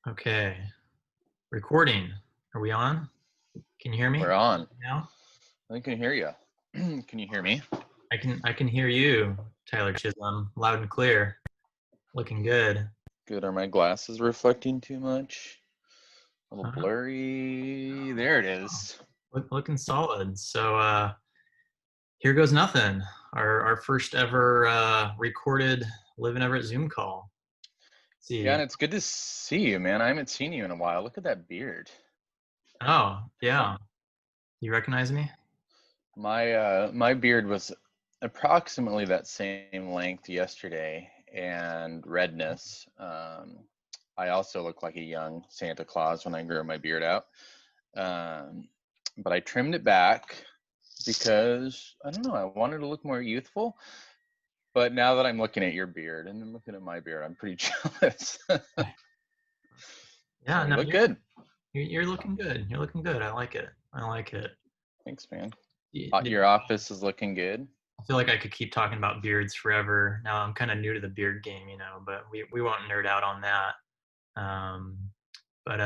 Okay. Recording. Are we on? Can you hear me? We're on. Now? I can hear you. Can you hear me? I can hear you, Tyler Chism, loud and clear. Looking good. Good. Are my glasses reflecting too much? A little Uh, blurry. There it is. looking solid. So here goes nothing. Our first ever recorded Live in Everett Zoom call. Let's see. Yeah, and it's good to see you, man. I haven't seen you in a while. Look at that beard. Oh, yeah. You recognize me? My beard was approximately that same length yesterday and redness. I also look like a young Santa Claus when I grew my beard out. But I trimmed it back because I don't know, I wanted to look more youthful. But now that I'm looking at your beard and I'm looking at my beard, I'm pretty jealous. Yeah, So you no, look good. you're looking good. You're looking good. I like it. I like it. Thanks, man. Did Your office is looking good. I feel like I could keep talking about beards forever. Now I'm kind of new to the beard game, but we won't nerd out on that. Um, but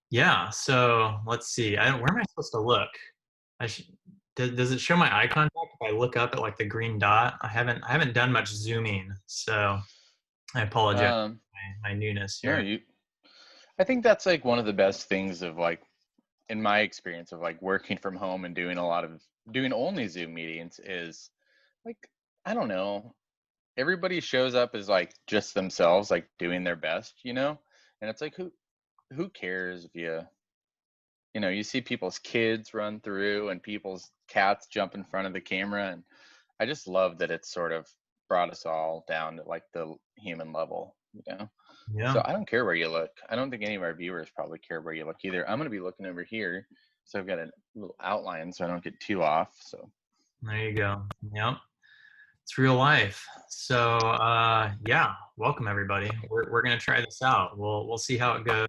yeah. So let's see. Where am I supposed to look? I should. Does it show my eye contact if I look up at like the green dot? I haven't done much zooming, so I apologize Um, for my newness no, here. I think that's like one of the best things of like, in my experience of like working from home and doing only Zoom meetings is like, I don't know, everybody shows up as like just themselves, like doing their best. And it's like, who cares if you see people's kids run through and people's cats jump in front of the camera. And I just love that it's sort of brought us all down to like the human level. So Yeah. I don't care where you look. I don't think any of our viewers probably care where you look either. I'm going to be looking over here. So I've got a little outline so I don't get too off. So There you go. Yep. It's real life. So yeah, welcome everybody. We're gonna try this out. We'll see how it goes.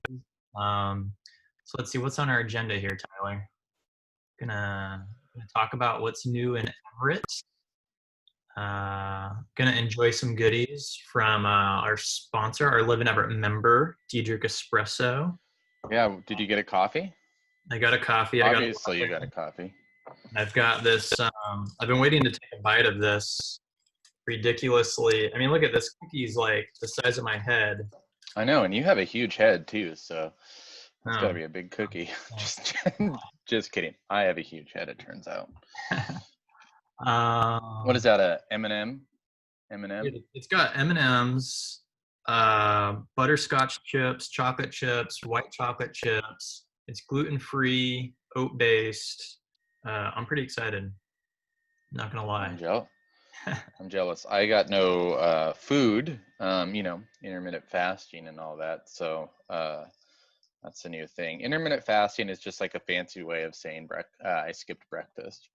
So let's see what's on our agenda here, Tyler. Gonna talk about what's new in Everett. Gonna enjoy some goodies from our sponsor, our Live in Everett member, Diedrich Espresso. yeah, did you get a coffee? I got a coffee. Obviously you got a coffee. I've got this. I've been waiting to take a bite of this ridiculously. I mean, look at this cookie's like the size of my head. I know, and you have a huge head too, so it's got to Oh, be a big cookie. thanks. Just kidding. I have a huge head, it turns out. What is um, that? A M&M? M&M? it's got M&Ms, butterscotch chips, chocolate chips, white chocolate chips. It's gluten-free, oat-based. I'm pretty excited. Not gonna lie. I'm jealous. I'm jealous. I got no food, intermittent fasting and all that. So that's a new thing. Intermittent fasting is just like a fancy way of saying I skipped breakfast.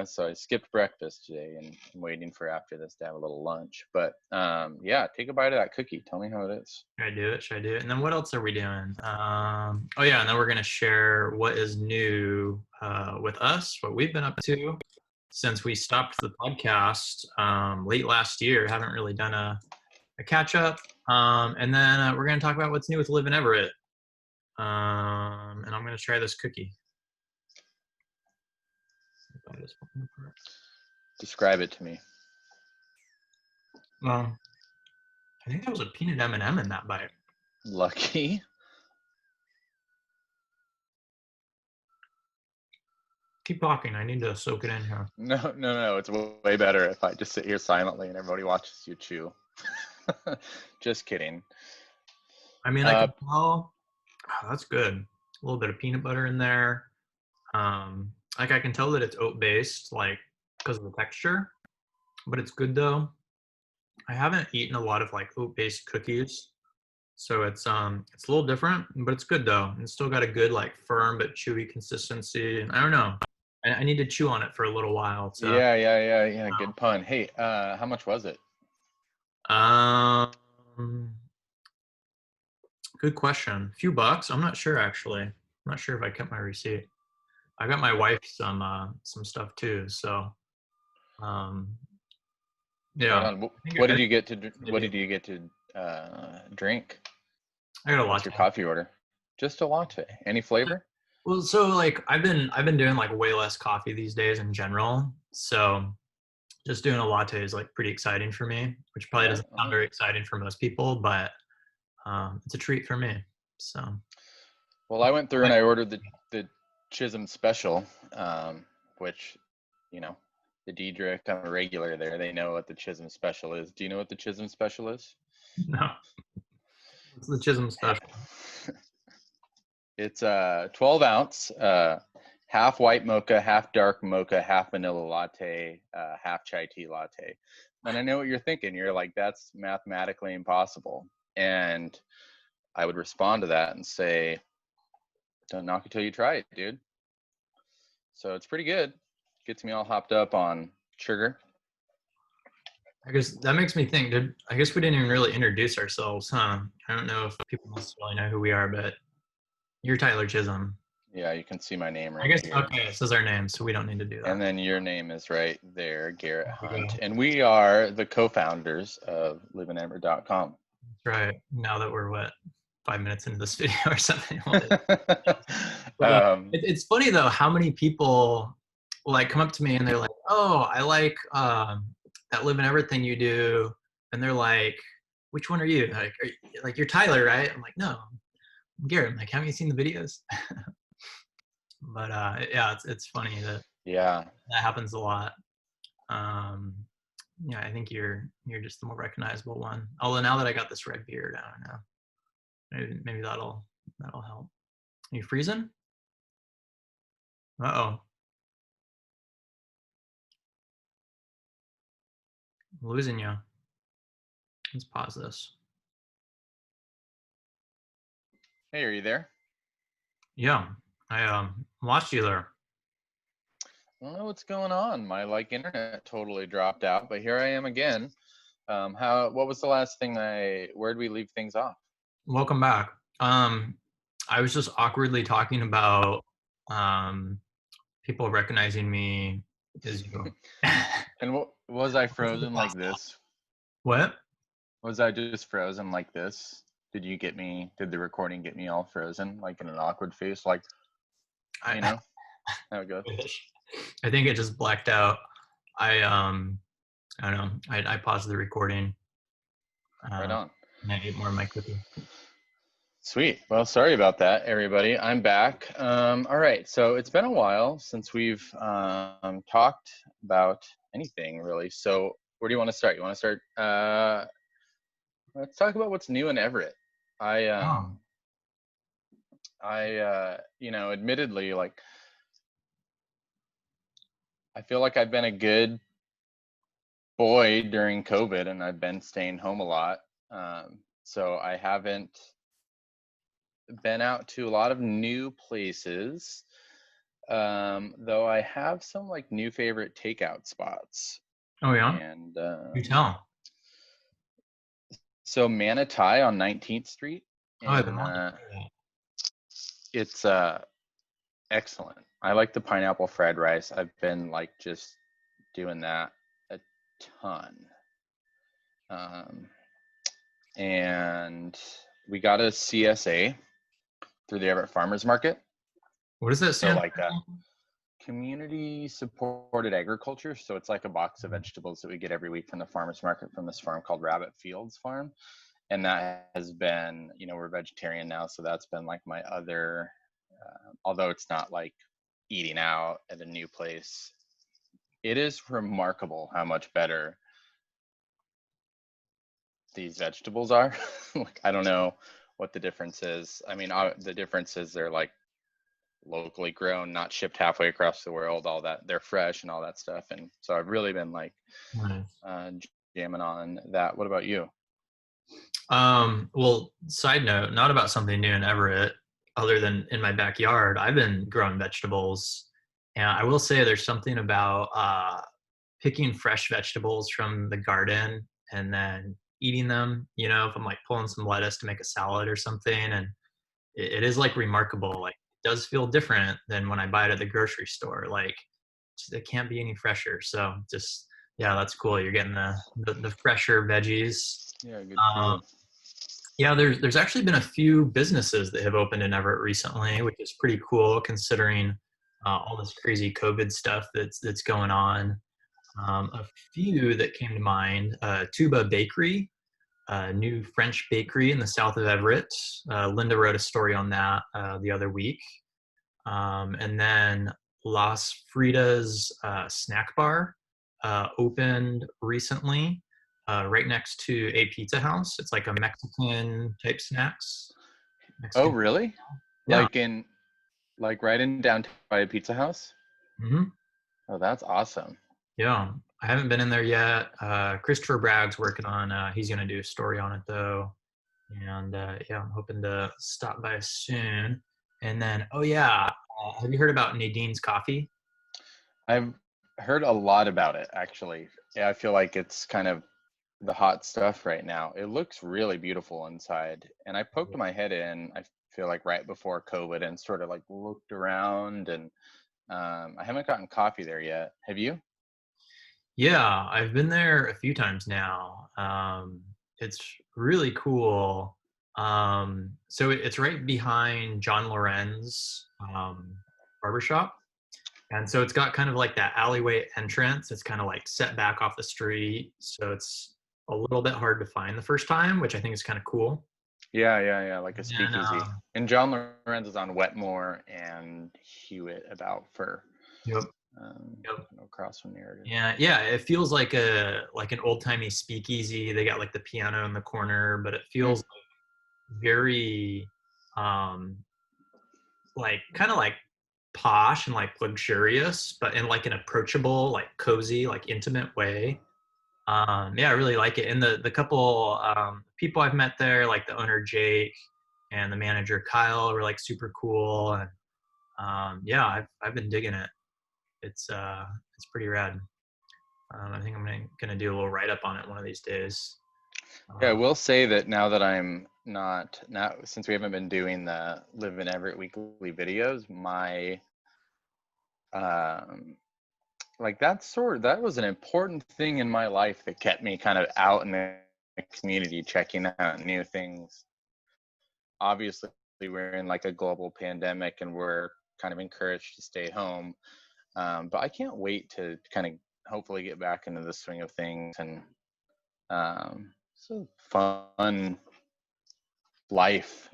So I skipped breakfast today and I'm waiting for after this to have a little lunch. But yeah, take a bite of that cookie. Tell me how it is. Should I do it? Should I do it? And then what else are we doing? Oh yeah, and then we're gonna share what is new with us, what we've been up to since we stopped the podcast late last year. Haven't really done a catch up. And then we're gonna talk about what's new with Live in Everett. And I'm gonna try this cookie. Describe it to me. Well, I think that was a peanut M&M in that bite. Lucky. Keep talking. I need to soak it in here. No. It's way better if I just sit here silently and everybody watches you chew. Just kidding. I mean, I can tell. Oh, that's good. A little bit of peanut butter in there. Like I can tell that it's oat based, like because of the texture, but it's good though. I haven't eaten a lot of like oat based cookies, so it's a little different, but it's good though. It's still got a good like firm but chewy consistency. And I don't know. I need to chew on it for a little while. Yeah. Good pun. Hey, how much was it? Um, good question. A few bucks. I'm not sure actually. I'm not sure if I kept my receipt. I got my wife some stuff too. So, Right yeah. on. What did you get to drink? I got a What's your latte. coffee order? Just a latte. Any flavor? Well, so like I've been doing like way less coffee these days in general. So just doing a latte is like pretty exciting for me, which probably Yeah. doesn't sound very exciting for most people, but it's a treat for me. So Well, I went through and but I ordered the Chism special, which, you know, the Diedrich, I'm a regular there. They know what the Chism special is. Do you know what the Chism special is? no, it's the Chism special. It's 12 ounce, half white mocha, half dark mocha, half vanilla latte, half chai tea latte. And I know what you're thinking. You're like, that's mathematically impossible. And I would respond to that and say, don't knock it till you try it, dude. So it's pretty good. Gets me all hopped up on sugar. I guess that makes me think. I guess we didn't even really introduce ourselves, huh? I don't know if people necessarily know who we are, but you're Tyler Chism. Yeah, you can see my name I right guess here. okay, it says our name, so we don't need to do And that. then your name is right there, Garret There we Hunt. go. And we are the co-founders of liveineverett.com. That's right. Now that we're 5 minutes into this video or something. But um, it's funny though how many people will like come up to me and they're like, "Oh, I like that live in everything you do," and they're like, "Which one are you?" Like you're Tyler, right? I'm like, "No, I'm Garrett." I'm like, "Haven't you seen the videos?" But yeah, it's funny that yeah, that happens a lot. Um, yeah, I think you're just the more recognizable one. Although now that I got this red beard, I don't know. Maybe that'll help. Are you freezing? Uh-oh. I'm losing you. Let's pause this. hey, are you there? Yeah, I lost you there. I don't know what's going on. My internet totally dropped out, but here I am again. What was the last thing where did we leave things off? Welcome back. I was just awkwardly talking about people recognizing me as you. And what was I frozen like this? What? Was I just frozen like this? Did the recording get me all frozen, like in an awkward face, like, you I, know, how it goes? I think it just blacked out. I don't know. I paused the recording. Right Uh, on. and I ate more of my cookie. Sweet. Well, sorry about that, everybody. I'm back. All right. So it's been a while since we've talked about anything really. So where do you want to start? You want to start? Let's talk about what's new in Everett. I, Oh. um, admittedly, like, I feel like I've been a good boy during COVID, and I've been staying home a lot. So I haven't been out to a lot of new places. Though I have some like new favorite takeout spots. Oh yeah. And You tell. so Manitai on 19th Street, Oh, I've been and wanting to try that. it's excellent. I like the pineapple fried rice. I've been like just doing that a ton. Um, and we got a CSA through the Everett Farmers Market. What does that So stand like that community supported agriculture. So it's like a box of vegetables that we get every week from the farmers market from this farm called Rabbit Fields Farm. And that has been, we're vegetarian now. So that's been like my other, although it's not like eating out at a new place, it is remarkable how much better these vegetables are. Like, I don't know what the difference is. I mean, the difference is they're like locally grown, not shipped halfway across the world, all that, they're fresh and all that stuff. And so I've really been like Nice. jamming on that. What about you? Well, side note, not about something new in Everett, other than in my backyard. I've been growing vegetables, and I will say there's something about picking fresh vegetables from the garden and then eating them. You know, if I'm like pulling some lettuce to make a salad or something, and it is like remarkable. Like, it does feel different than when I buy it at the grocery store. Like, it can't be any fresher. So just yeah, that's cool. You're getting the fresher veggies. Yeah, good for Um, you. Yeah, there's actually been a few businesses that have opened in Everett recently, which is pretty cool considering all this crazy COVID stuff that's going on. A few that came to mind: Tuba Bakery, a new French bakery in the south of Everett. Linda wrote a story on that the other week. And then Las Fridas Snack Bar opened recently, right next to a pizza house. It's like a Mexican type snacks. Oh, Mexican. really? Yeah. Like like right in downtown by a pizza house? Hmm. Oh, that's awesome. Yeah. I haven't been in there yet. Christopher Bragg's working on. He's gonna do a story on it though, and yeah, I'm hoping to stop by soon. And then, oh yeah, have you heard about Nadine's Coffee? I've heard a lot about it actually. Yeah, I feel like it's kind of the hot stuff right now. It looks really beautiful inside. And I poked my head in, I feel like right before COVID and sort of like looked around and I haven't gotten coffee there yet. Have you? Yeah, I've been there a few times now. It's really cool. So it's right behind John Loren's barbershop. And so it's got kind of like that alleyway entrance. It's kind of like set back off the street. So it's a little bit hard to find the first time, which I think is kind of cool. Yeah, like a And speakeasy. And John Lorenz is on Wetmore and Hewitt about for yep, yep. across from Narrative. Yeah, yeah, it feels like an old-timey speakeasy. They got like the piano in the corner, but it Mm. feels very um like kind of like posh and like luxurious, but in like an approachable, like cozy, like intimate way. Yeah, I really like it. And the couple people I've met there, like the owner Jake and the manager Kyle, were like super cool. And yeah, I've been digging it. It's pretty rad. I think I'm gonna do a little write up on it one of these days. Yeah, I Uh, will say that now that I'm not now since we haven't been doing the Live in Everett weekly videos, my um like that was an important thing in my life that kept me kind of out in the community checking out new things. Obviously, we're in like a global pandemic and we're kind of encouraged to stay home. But I can't wait to kind of hopefully get back into the swing of things and so fun life,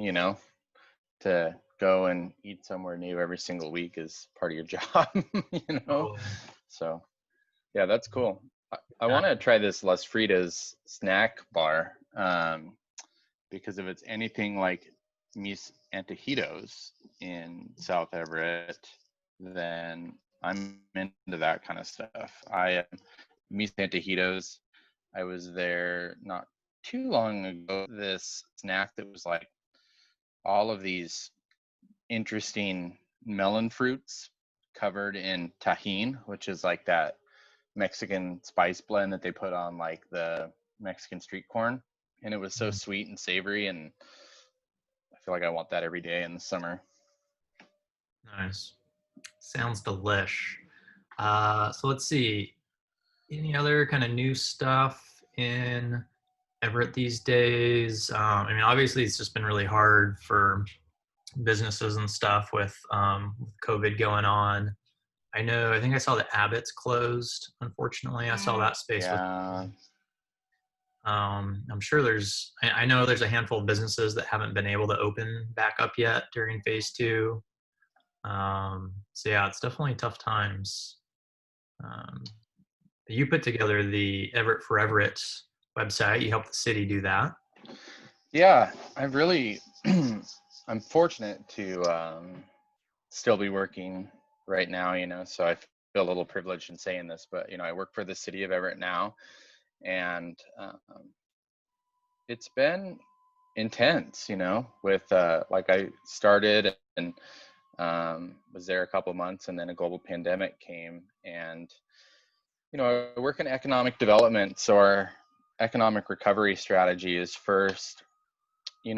to go and eat somewhere new every single week is part of your job, you know? totally. So yeah, that's cool. I want to try this Las Fritas snack bar because if it's anything like Mis Antojitos in South Everett, then I'm into that kind of stuff. Mis Antojitos, I was there not too long ago. This snack that was like all of these interesting melon fruits covered in tahine, which is like that Mexican spice blend that they put on like the Mexican street corn. And it was so sweet and savory. And I feel like I want that every day in the summer. Nice. Sounds delish. So let's see. Any other kind of new stuff in Everett these days? I mean, obviously, it's just been really hard for businesses and stuff with COVID going on. I think I saw that Abbott's closed. Unfortunately, I saw that space was. Yeah. I'm sure I know there's a handful of businesses that haven't been able to open back up yet during phase two. So yeah, it's definitely tough times. Um, you put together the Everett for Everett website. You helped the city do that. Yeah. I really, I'm fortunate to still be working right now, so I feel a little privileged in saying this, but, I work for the city of Everett now. And it's been intense, with like I started and was there a couple of months and then a global pandemic came. And, I work in economic development. So our economic recovery strategy is first,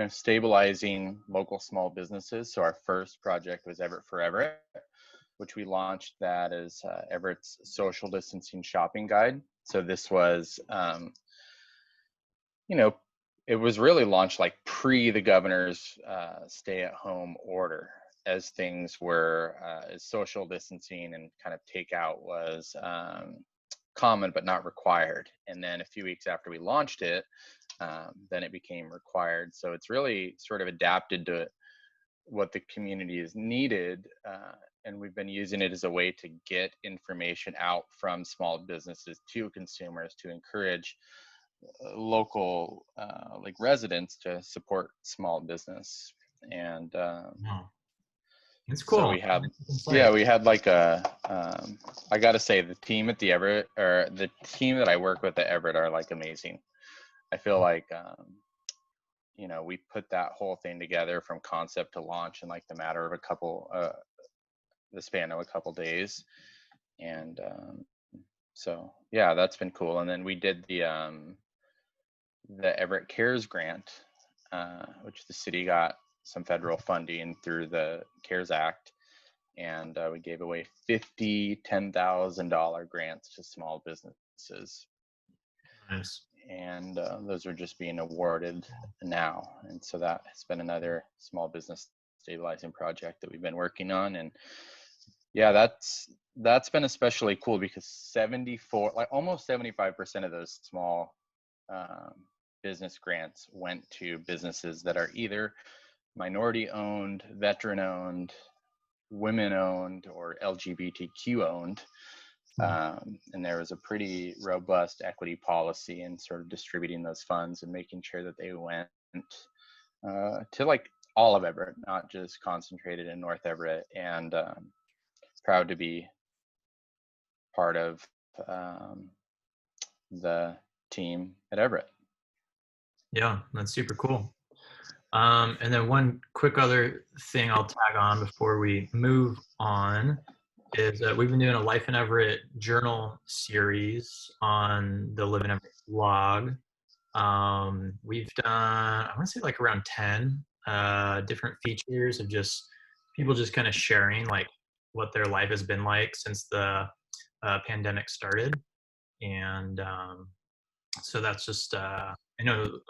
stabilizing local small businesses. So our first project was Everett for Everett, which we launched that as Everett's social distancing shopping guide. So this was, you know, it was really launched like pre the governor's stay-at-home order, as things were as social distancing and kind of takeout was common but not required. And then a few weeks after we launched it, then it became required. So it's really sort of adapted to what the community has needed. And we've been using it as a way to get information out from small businesses to consumers to encourage local like residents to support small business. And Wow. It's so cool. we had, Like, we had like a, I gotta say the team at the Everett, or the team that I work with at Everett, are like amazing. I feel like, you know, we put that whole thing together from concept to launch in like the matter of the span of a couple days. And so, yeah, that's been cool. And then we did the Everett Cares grant, which the city got some federal funding through the CARES Act. And we gave away 50 $10,000 grants to small businesses. nice. And those are just being awarded now. And so that has been another small business stabilizing project that we've been working on. And yeah, that's been especially cool because 74, like almost 75% of those small business grants went to businesses that are either minority owned, veteran owned, women owned, or LGBTQ owned. And there was a pretty robust equity policy in sort of distributing those funds and making sure that they went to like all of Everett, not just concentrated in North Everett. And proud to be part of the team at Everett. Yeah, that's super cool. And then one quick other thing I'll tag on before we move on is that we've been doing a Life in Everett journal series on the Live in Everett blog. We've done, I want to say like around 10 different features of just people just kind of sharing like what their life has been like since the pandemic started. And so that's just, I know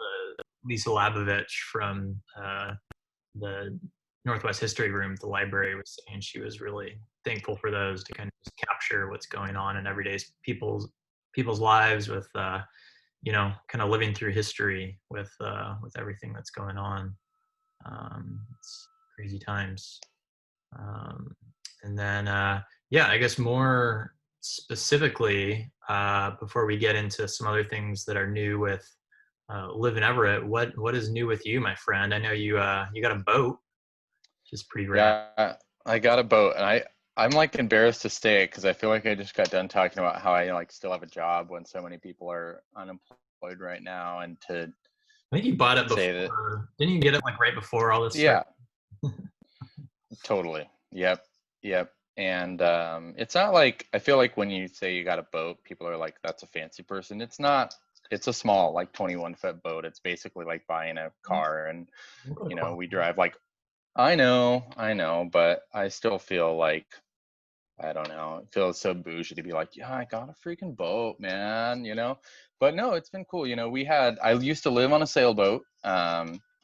Lisa Labovich from the Northwest History Room at the library was saying she was really thankful for those to kind of just capture what's going on in everyday people's lives with you know, kind of living through history with everything that's going on. It's crazy times. And then yeah, I guess more specifically, before we get into some other things that are new with Live in Everett, what is new with you, my friend? I know you you got a boat, which is pretty rad. Yeah, I got a boat, and I'm like embarrassed to say it because I feel like I just got done talking about how I like still have a job when so many people are unemployed right now, and to I think you bought it say that, before. Didn't you get it like right before all this started? yeah, totally, yep, yep. And it's not like, I feel like when you say you got a boat, people are like, that's a fancy person. It's not. It's a small, like 21-foot boat. It's basically like buying a car, and you know, we drive like, I know, but I still feel like, I don't know, it feels so bougie to be like, yeah, I got a freaking boat, man, you know? But no, it's been cool. You know, I used to live on a sailboat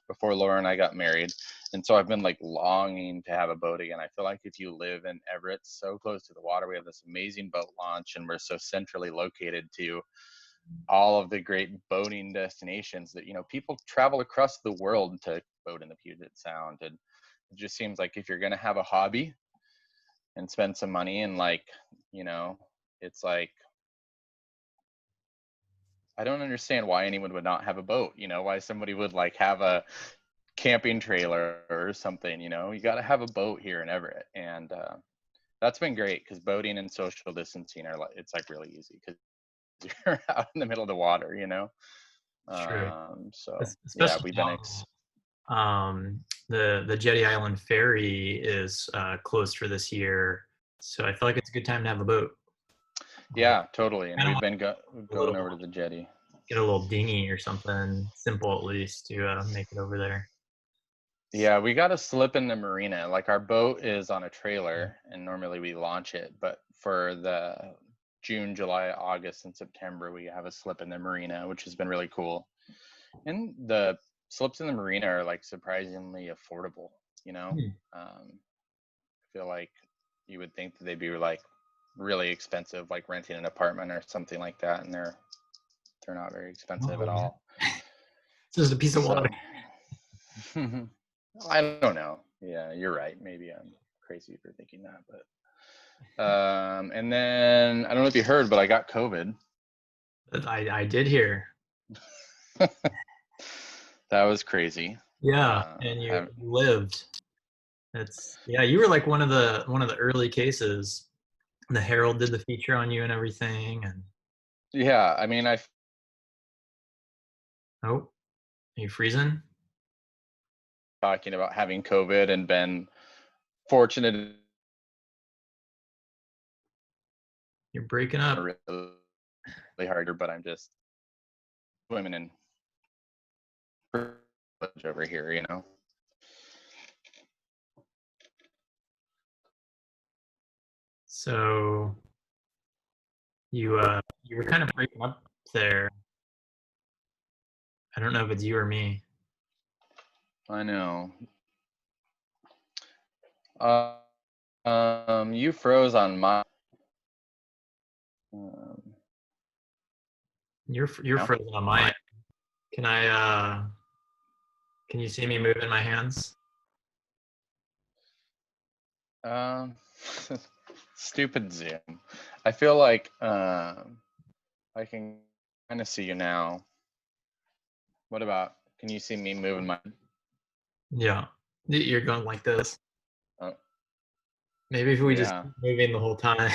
before Laura and I got married. And so I've been like longing to have a boat again. I feel like if you live in Everett, so close to the water, we have this amazing boat launch, and we're so centrally located to all of the great boating destinations that, you know, people travel across the world to boat in the Puget Sound. And it just seems like if you're going to have a hobby and spend some money, and like, you know, it's like, I don't understand why anyone would not have a boat, you know, why somebody would like have a camping trailer or something, you know, you got to have a boat here in Everett. And that's been great because boating and social distancing are like, it's like really easy because you're out in the middle of the water, you know. True. So yeah, Especially we've been now, the Jetty Island ferry is closed for this year, so I feel like it's a good time to have a boat. yeah, totally. And Kind of we've want been a little going over to the jetty. get a little dinghy or something simple at least to make it over there. Yeah, we got to slip in the marina. Like our boat is on a trailer and normally we launch it, but for the June, July, August, and September, we have a slip in the marina, which has been really cool. And the slips in the marina are like surprisingly affordable, you know? Hmm. I feel like you would think that they'd be like really expensive, like renting an apartment or something like that, and they're not very expensive Oh, at yeah. all. It's just a piece of water. So I don't know. Yeah, you're right. Maybe I'm crazy for thinking that, but and then I don't know if you heard, but I got COVID. I did hear. That was crazy. Yeah, and you Have, lived. You were like one of the early cases. The Herald did the feature on you and everything, and yeah, I mean, I oh, are you freezing? talking about having COVID and been fortunate, You're breaking up. really, really harder, but I'm just swimming in privilege over here, you know. So you were kind of breaking up there. I don't know if it's you or me. I know. You froze on my. Um, You're no. frozen on my end. Can I can you see me moving my hands? Um, stupid Zoom. I feel like I can kind of see you now. What about? Can you see me moving my? Yeah. You're going like this. Oh, Maybe if we just yeah. keep moving the whole time.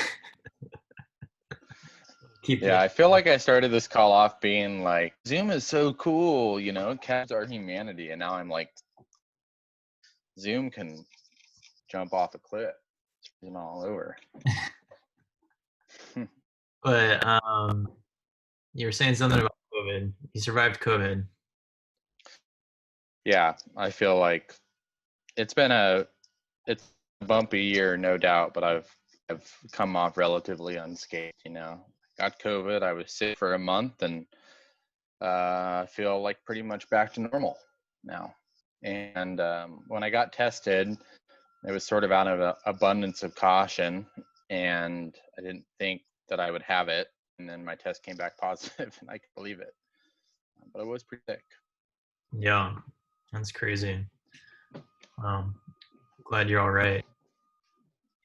Keep Yeah, the I feel like I started this call off being like, Zoom is so cool, you know, it captures our humanity. And now I'm like, Zoom can jump off a cliff and all over. But you were saying something about COVID. You survived COVID. Yeah, I feel like it's been it's a bumpy year, no doubt, but I've come off relatively unscathed, you know. Got COVID, I was sick for a month, and I feel like pretty much back to normal now. And when I got tested, it was sort of out of an abundance of caution, and I didn't think that I would have it. And then my test came back positive, and I could believe it. But I was pretty sick. Yeah, that's crazy. Glad you're all right.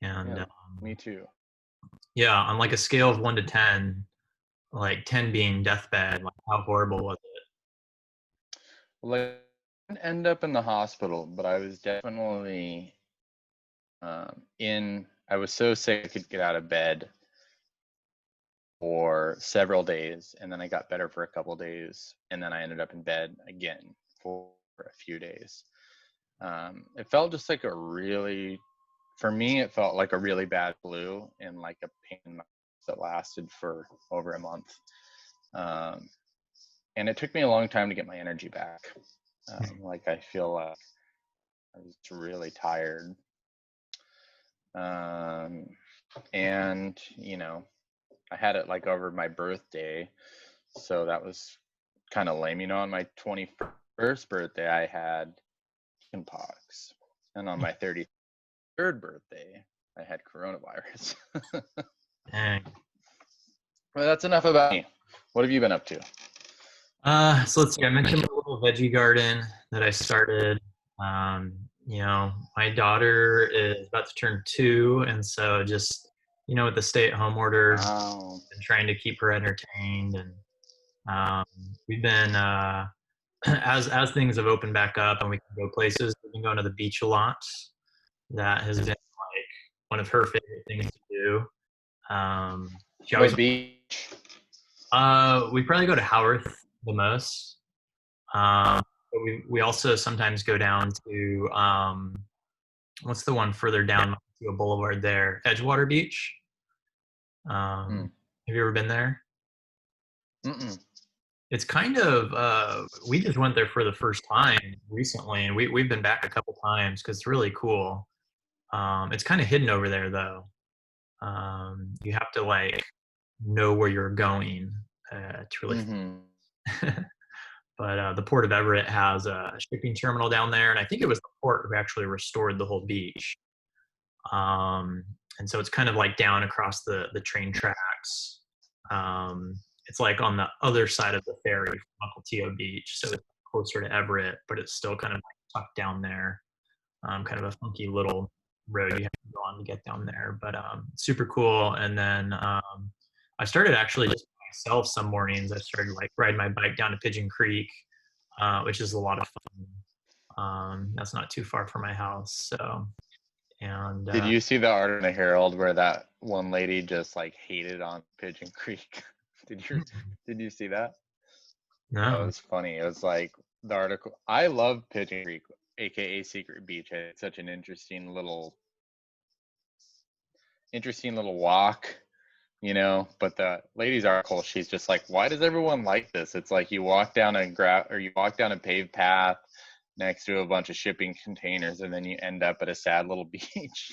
And Yeah, me too. yeah, on like a scale of 1 to 10, like 10 being deathbed, like how horrible was it? Well, I didn't end up in the hospital, but I was definitely in. I was so sick I could get out of bed for several days, and then I got better for a couple days, and then I ended up in bed again for a few days. It felt just like a really, for me, it felt like a really bad flu and like a pain that lasted for over a month. Um, and it took me a long time to get my energy back. Like I feel like I was really tired. Um, and you know, I had it like over my birthday, so that was kind of lame. You know, on my 21st birthday, I had chickenpox, and on my 33rd birthday, I had coronavirus. Dang. Well, that's enough about me. What have you been up to? So let's see. I mentioned my little veggie garden that I started. My daughter is about to turn 2, and so just with the stay-at-home order, Wow. been trying to keep her entertained, and we've been as things have opened back up and we can go places. We've been going to the beach a lot. That has been like one of her favorite things to do. She always What beach? we probably go to Howarth the most. But we also sometimes go down to what's the one further down to a boulevard there, Edgewater Beach. Hmm. Have you ever been there? Mm-mm. It's kind of we just went there for the first time recently, and we've been back a couple times because it's really cool. It's kind of hidden over there though. You have to like know where you're going to really. Mm-hmm. But the port of Everett has a shipping terminal down there, and I think it was the port who actually restored the whole beach. Um, and so it's kind of like down across the train tracks. It's like on the other side of the ferry from Uncle Tio Beach, so it's closer to Everett, but it's still kind of like tucked down there. Kind of a funky little road you have to go on to get down there, but super cool. And then I started actually just myself some mornings. I started like riding my bike down to Pigeon Creek, which is a lot of fun. That's not too far from my house, so. And Did you see the article in the Herald where that one lady just like hated on Pigeon Creek? Did you see that? Oh, it no, was funny. It was like the article. I love Pigeon Creek, aka Secret Beach. It's such an interesting little walk, you know. But the lady's article, she's just like, why does everyone like this? It's like you walk down you walk down a paved path next to a bunch of shipping containers, and then you end up at a sad little beach.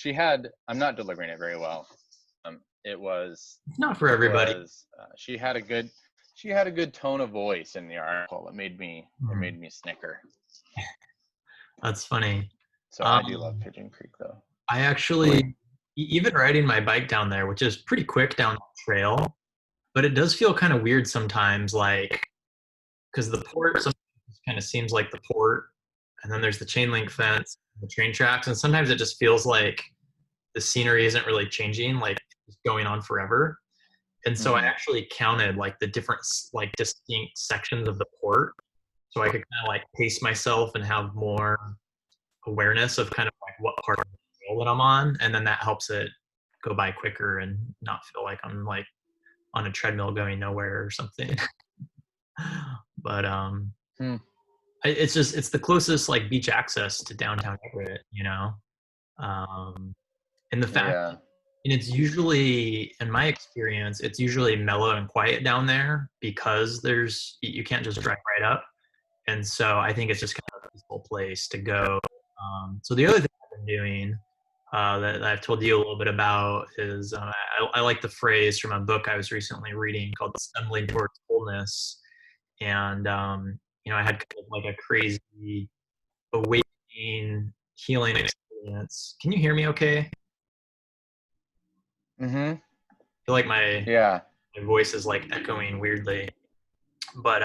I'm not delivering it very well. it's not for everybody. She had a good tone of voice in the article. It made me snicker. That's funny. So I do love Pigeon Creek though. I actually, even riding my bike down there, which is pretty quick down the trail, but it does feel kind of weird sometimes, like, because the port sometimes kind of seems like the port, and then there's the chain link fence, the train tracks, and sometimes it just feels like the scenery isn't really changing, like it's going on forever. And so I actually counted like the different like distinct sections of the port, so I could kind of like pace myself and have more awareness of kind of like what part of the trail that I'm on, and then that helps it go by quicker and not feel like I'm like on a treadmill going nowhere or something. But it's the closest like beach access to downtown Everett, you know. And the fact, Yeah. and it's usually, in my experience, it's usually mellow and quiet down there because you can't just drive right up. And so I think it's just kind of a peaceful place to go. So the other thing I've been doing that I've told you a little bit about is I like the phrase from a book I was recently reading called Stumbling Towards Wholeness. And, I had kind of like a crazy awakening, healing experience. Can you hear me okay? Mm-hmm. I feel like my Yeah. voice is like echoing weirdly. But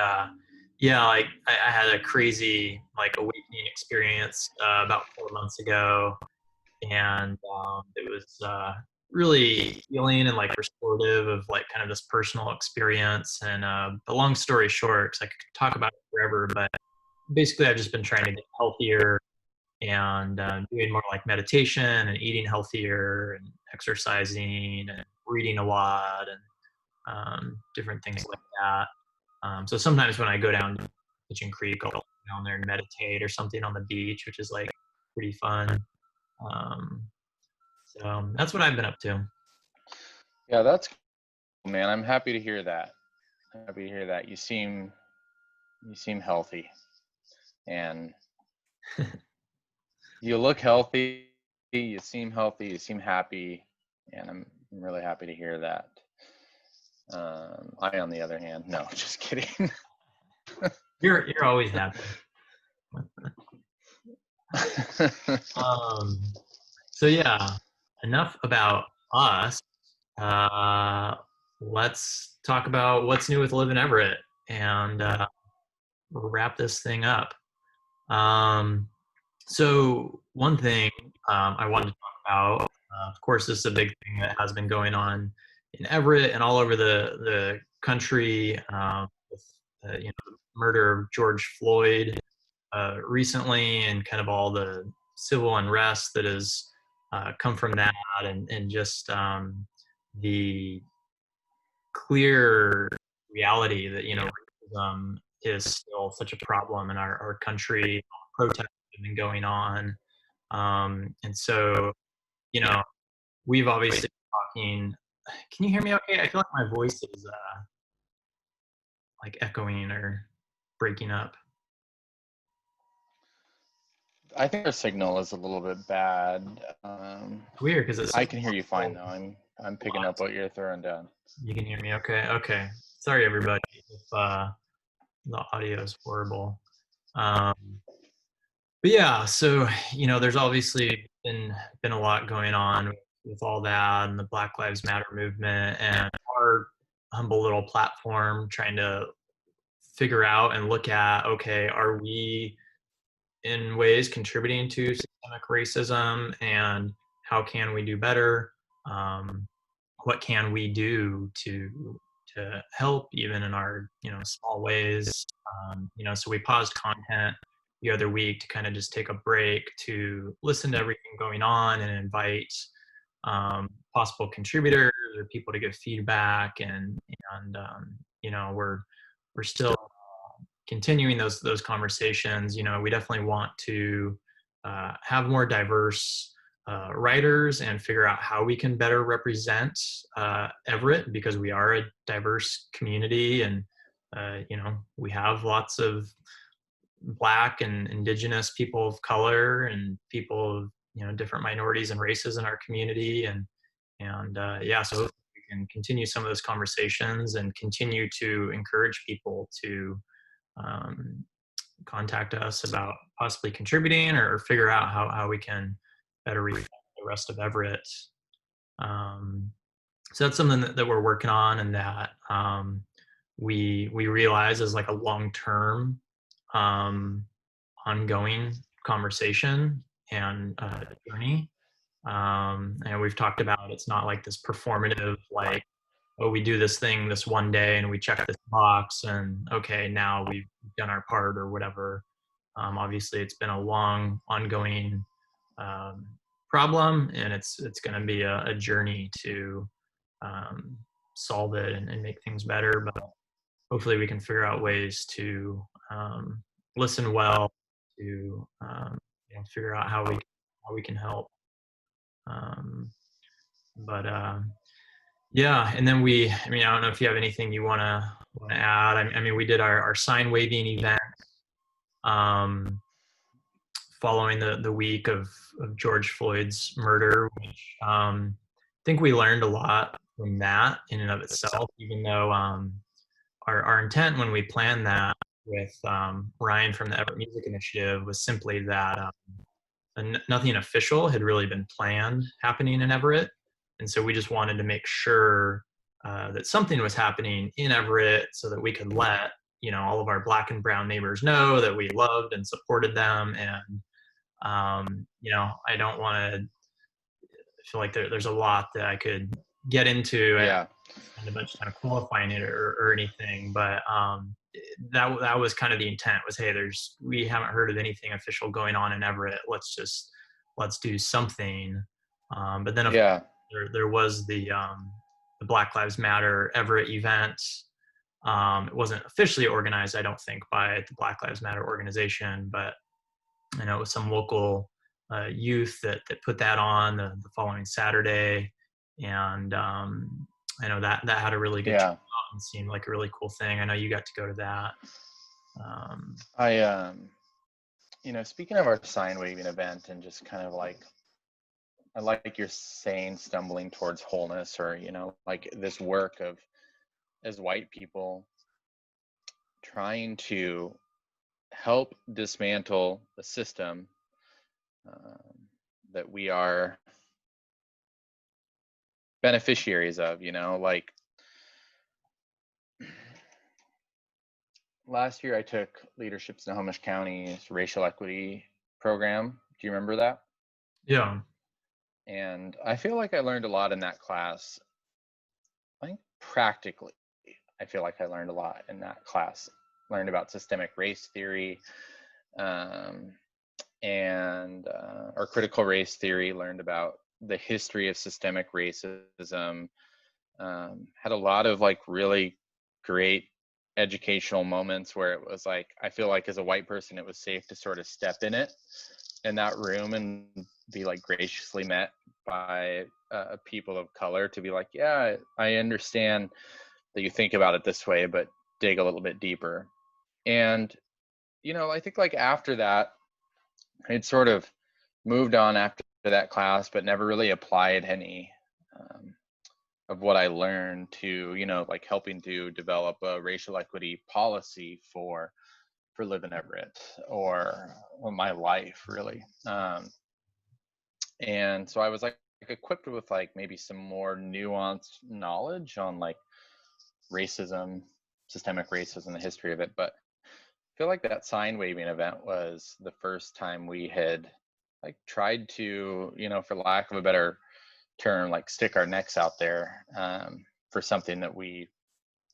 yeah, like I had a crazy like awakening experience about 4 months ago, and it was really healing and like restorative of like kind of this personal experience. And but long story short, because I could talk about it forever, but basically I've just been trying to get healthier and doing more like meditation and eating healthier and exercising and reading a lot and different things like that. So sometimes when I go down to Pigeon Creek, I'll go down there and meditate or something on the beach, which is like pretty fun. Um, so that's what I've been up to. Yeah, that's cool, man. I'm happy to hear that. I'm happy to hear that. You seem healthy, and you look healthy. You seem healthy. You seem happy, and I'm really happy to hear that. I, on the other hand, no, just kidding. You're always happy. So yeah, enough about us. Let's talk about what's new with Live in Everett, and we'll wrap this thing up. So one thing I wanted to talk about, of course, this is a big thing that has been going on in Everett and all over the country with the murder of George Floyd recently, and kind of all the civil unrest that has come from that, and just the clear reality that racism is still such a problem in our country. Protests have been going on, and so we've obviously been talking. Can you hear me okay? I feel like my voice is like echoing or breaking up. I think our signal is a little bit bad. Weird, because I can hear you fine though. I'm picking up what you're throwing down. You can hear me okay? Okay. Sorry, everybody, if the audio is horrible. Um, but yeah, so there's obviously been a lot going on with all that and the Black Lives Matter movement and our humble little platform trying to figure out and look at, okay, are we in ways contributing to systemic racism, and how can we do better? What can we do to help even in our small ways? So we paused content the other week to kind of just take a break to listen to everything going on and invite possible contributors or people to give feedback, and we're still continuing those conversations. We definitely want to have more diverse writers and figure out how we can better represent Everett, because we are a diverse community, and we have lots of Black and Indigenous people of color and people of different minorities and races in our community, and yeah, so we can continue some of those conversations and continue to encourage people to um, contact us about possibly contributing or figure out how we can better reach the rest of Everett. Um, so that's something that we're working on, and that we realize is like a long-term um, ongoing conversation and journey. And we've talked about, it's not like this performative, like, oh, we do this thing this one day and we check this box and okay, now we've done our part or whatever. Obviously, it's been a long, ongoing um, problem, and it's going to be a journey to um, solve it and make things better. But hopefully, we can figure out ways to listen well, to figure out how we can help. But Yeah, and then I mean, I don't know if you have anything you wanna add. I mean, we did our sign waving event um, following the week of George Floyd's murder, which I think we learned a lot from that in and of itself. Even though our intent when we planned that with Ryan from the Everett Music Initiative was simply that nothing official had really been planned happening in Everett. And so we just wanted to make sure that something was happening in Everett so that we could let, all of our Black and brown neighbors know that we loved and supported them. And, I don't want to feel like there's a lot that I could get into Yeah. and spend a bunch of time qualifying it or anything. But that was kind of the intent was, hey, we haven't heard of anything official going on in Everett. Let's do something. But then of Yeah. course, there was the Black Lives Matter Everett event. It wasn't officially organized, I don't think, by the Black Lives Matter organization, but I know it was some local youth that put that on the following Saturday, and I know that had a really good turnout Yeah. and seemed like a really cool thing. I know you got to go to that. I speaking of our sign waving event and just kind of like, I like you're saying, stumbling towards wholeness, or like this work of, as white people, trying to help dismantle the system um, that we are beneficiaries of. Like last year I took leadership in Snohomish County's racial equity program. Do you remember that? Yeah. And I feel like I learned a lot in that class. I think practically, I feel like I learned a lot in that class. Learned about systemic race theory, um, and or critical race theory. Learned about the history of systemic racism. Had a lot of like really great educational moments where it was like, I feel like as a white person, it was safe to sort of step in that room and be like graciously met by people of color, to be like, yeah, I understand that you think about it this way, but dig a little bit deeper. And I think like after that, I'd sort of moved on after that class, but never really applied any what I learned to, like helping to develop a racial equity policy for live in Everett or my life really. And so I was like equipped with like maybe some more nuanced knowledge on like racism, systemic racism, the history of it. But I feel like that sign waving event was the first time we had like tried to, for lack of a better term, like stick our necks out there for something that we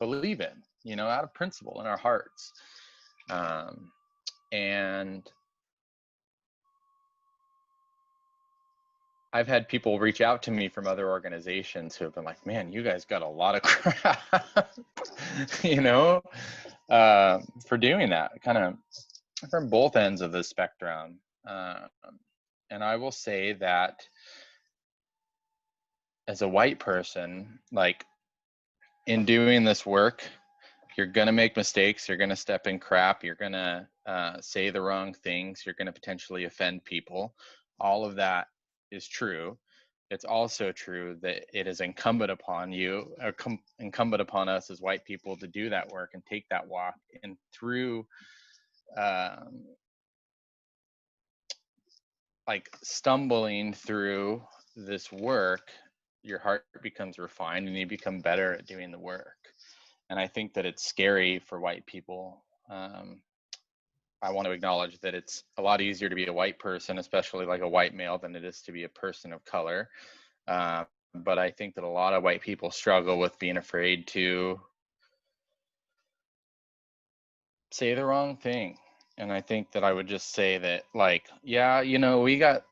believe in, out of principle in our hearts. And I've had people reach out to me from other organizations who have been like, man, you guys got a lot of crap, for doing that, kind of from both ends of the spectrum. And I will say that as a white person, like in doing this work, you're going to make mistakes. You're going to step in crap. You're going to say the wrong things. You're going to potentially offend people. All of that is true. It's also true that it is incumbent upon you, or incumbent upon us as white people to do that work and take that walk. And through like stumbling through this work, your heart becomes refined and you become better at doing the work. And I think that it's scary for white people. I want to acknowledge that it's a lot easier to be a white person, especially like a white male, than it is to be a person of color. But I think that a lot of white people struggle with being afraid to say the wrong thing. And I think that I would just say that, like, yeah, we got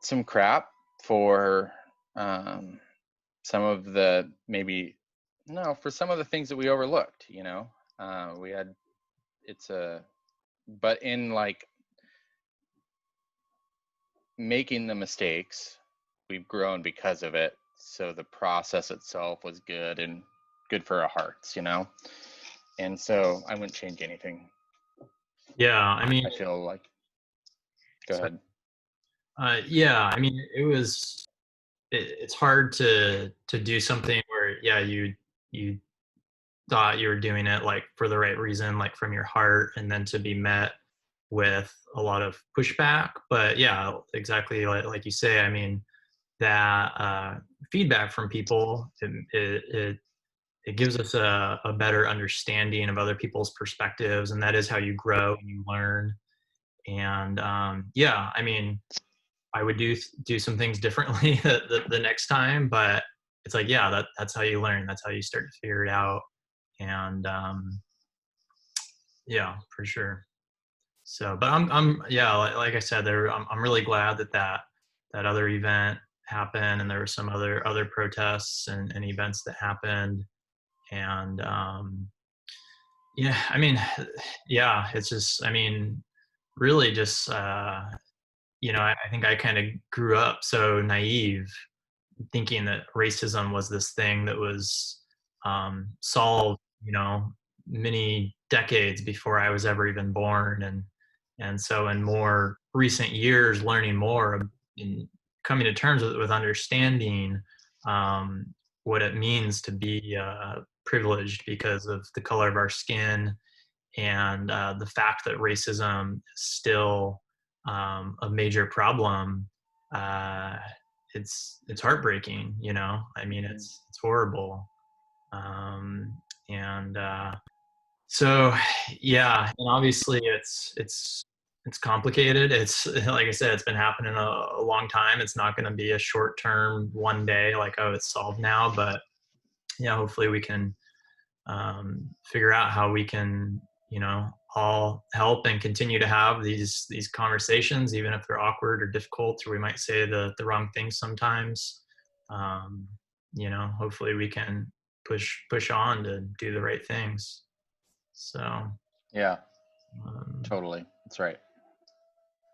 some crap for some of the for some of the things that we overlooked. We had but in like making the mistakes, we've grown because of it. So the process itself was good and good for our hearts, and so I wouldn't change anything. Yeah, I mean, I feel like, go ahead. Yeah, I mean, it's hard to do something where, yeah, you thought you were doing it like for the right reason, like from your heart, and then to be met with a lot of pushback. But yeah, exactly like you say, I mean, that feedback from people, it gives us a better understanding of other people's perspectives, and that is how you grow and you learn. And yeah, I mean, I would do some things differently the next time, but it's like, yeah, that's how you learn. That's how you start to figure it out. And yeah, for sure. So, but yeah, like I said, I'm really glad that other event happened, and there were some other protests and events that happened. And yeah, I mean, yeah, it's just, I mean, really just I think I kind of grew up so naive, thinking that racism was this thing that was solved, many decades before I was ever even born. And so in more recent years, learning more and coming to terms with understanding um, what it means to be privileged because of the color of our skin, and the fact that racism is still a major problem. Uh, it's heartbreaking, I mean, it's horrible. um, and so yeah, and obviously it's complicated. It's like I said, it's been happening a long time. It's not going to be a short term one day, like, oh, it's solved now. But yeah, hopefully we can figure out how we can, all help and continue to have these conversations, even if they're awkward or difficult, or we might say the wrong things sometimes. um, Hopefully we can push on to do the right things. So Yeah, um, totally. That's right.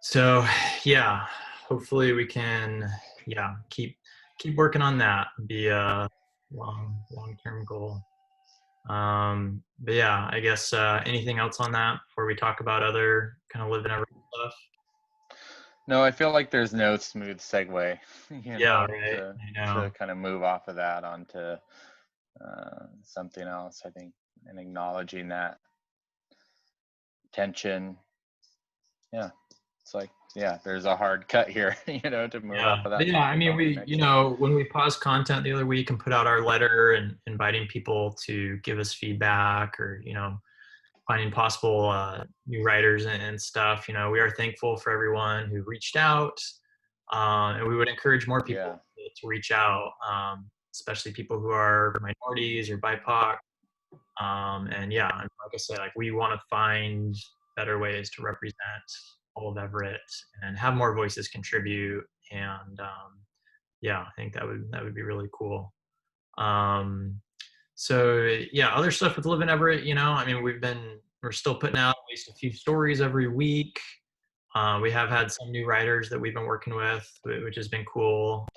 so yeah, hopefully we can, yeah, keep working on that, be a long-term goal. But yeah, I guess anything else on that before we talk about other kind of living every stuff? No, I feel like there's no smooth segue, Yeah, right. to I know. kind of move off of that onto something else. I think, and acknowledging that tension. Yeah, it's like, yeah, there's a hard cut here, to move Yeah. off of But that yeah, I topic mean, on to the we, next one. when we paused content the other week and put out our letter and inviting people to give us feedback or, finding possible new writers and stuff, we are thankful for everyone who reached out. And we would encourage more people Yeah, to reach out, especially people who are minorities or BIPOC. And yeah, and like I said, like we want to find better ways to represent all of Everett and have more voices contribute. And yeah, I think that would be really cool. Um, so yeah, other stuff with Live in Everett, I mean, we're still putting out at least a few stories every week. We have had some new writers that we've been working with, which has been cool.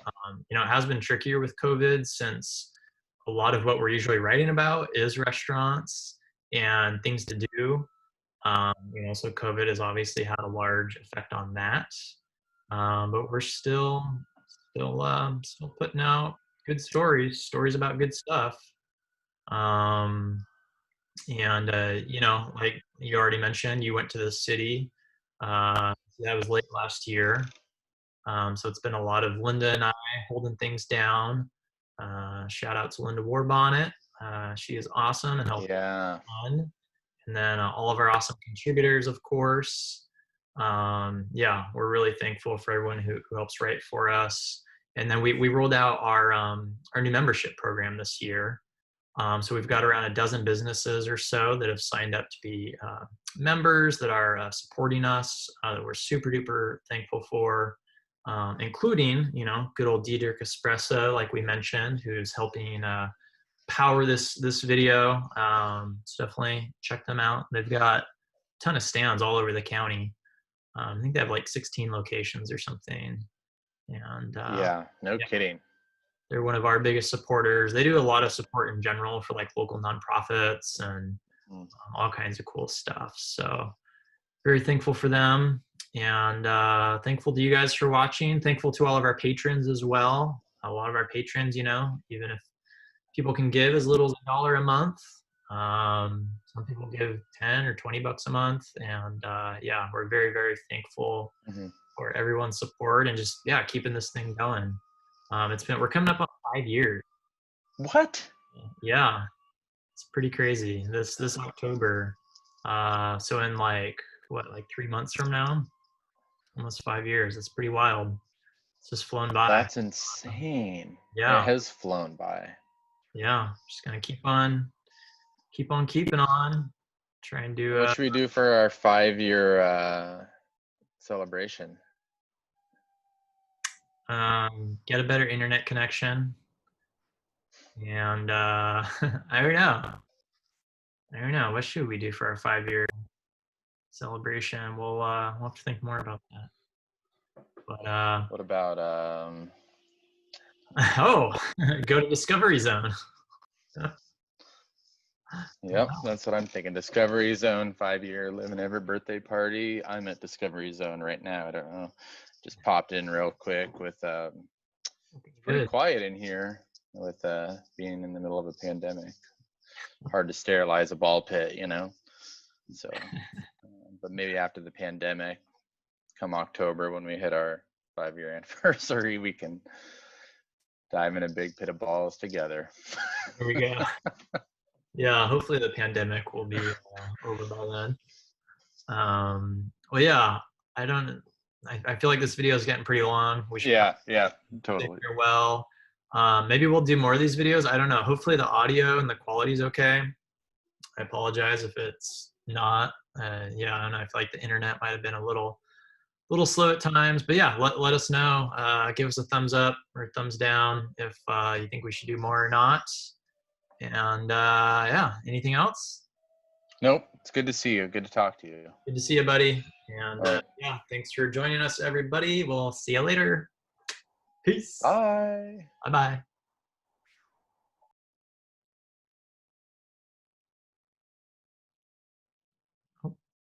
It has been trickier with COVID since a lot of what we're usually writing about is restaurants and things to do. So COVID has obviously had a large effect on that. But we're still putting out good stories about good stuff. Um, and like you already mentioned, you went to the city. That was late last year. So it's been a lot of Linda and I holding things down. Shout out to Linda Warbonnet. She is awesome and helps yeah, fun. And then all of our awesome contributors, of course. Yeah, we're really thankful for everyone who helps write for us. And then we rolled out our new membership program this year. So we've got around a dozen businesses or so that have signed up to be members that are supporting us, that we're super duper thankful for, including, good old Diedrich Espresso, like we mentioned, who's helping power this video. So definitely check them out. They've got a ton of stands all over the county. I think they have like 16 locations or something. And yeah, no yeah, kidding. they're one of our biggest supporters. They do a lot of support in general for like local nonprofits and Mm. all kinds of cool stuff. So very thankful for them, and thankful to you guys for watching. Thankful to all of our patrons as well. A lot of our patrons, even if people can give as little as $1 a month. Some people give 10 or 20 bucks a month. And yeah, we're very, very thankful Hmm. for everyone's support and just, yeah, keeping this thing going. We're coming up on 5 years. What? Yeah, it's pretty crazy. This October. So in like 3 months from now, almost 5 years. It's pretty wild. It's just flown by. That's insane. It Yeah, has flown by. yeah. Just gonna keep on keeping on. Try and do What should we do for our 5-year celebration? get a better internet connection, and I don't know. What should we do for our 5-year celebration? We'll have to think more about that. But What about oh, go to Discovery Zone. Yep, that's what I'm thinking. Discovery Zone 5-year Live in Everett birthday party. I'm at Discovery Zone right now. I don't know. Just popped in real quick with pretty Good. quiet in here with being in the middle of a pandemic. Hard to sterilize a ball pit, So, but maybe after the pandemic, come October when we hit our 5-year anniversary, we can dive in a big pit of balls together. There we go. Yeah, hopefully the pandemic will be over by then. Well, yeah, I feel like this video is getting pretty long. We should Yeah, say totally. farewell. Maybe we'll do more of these videos. I don't know. Hopefully the audio and the quality is okay. I apologize if it's not. Yeah, I don't know. I feel like the internet might have been a little slow at times, but yeah, let us know. Give us a thumbs up or a thumbs down if you think we should do more or not. And yeah, anything else? Nope. It's good to see you. Good to talk to you. Good to see you, buddy. And All right. yeah, thanks for joining us, everybody. We'll see you later. Peace. Bye. Bye-bye.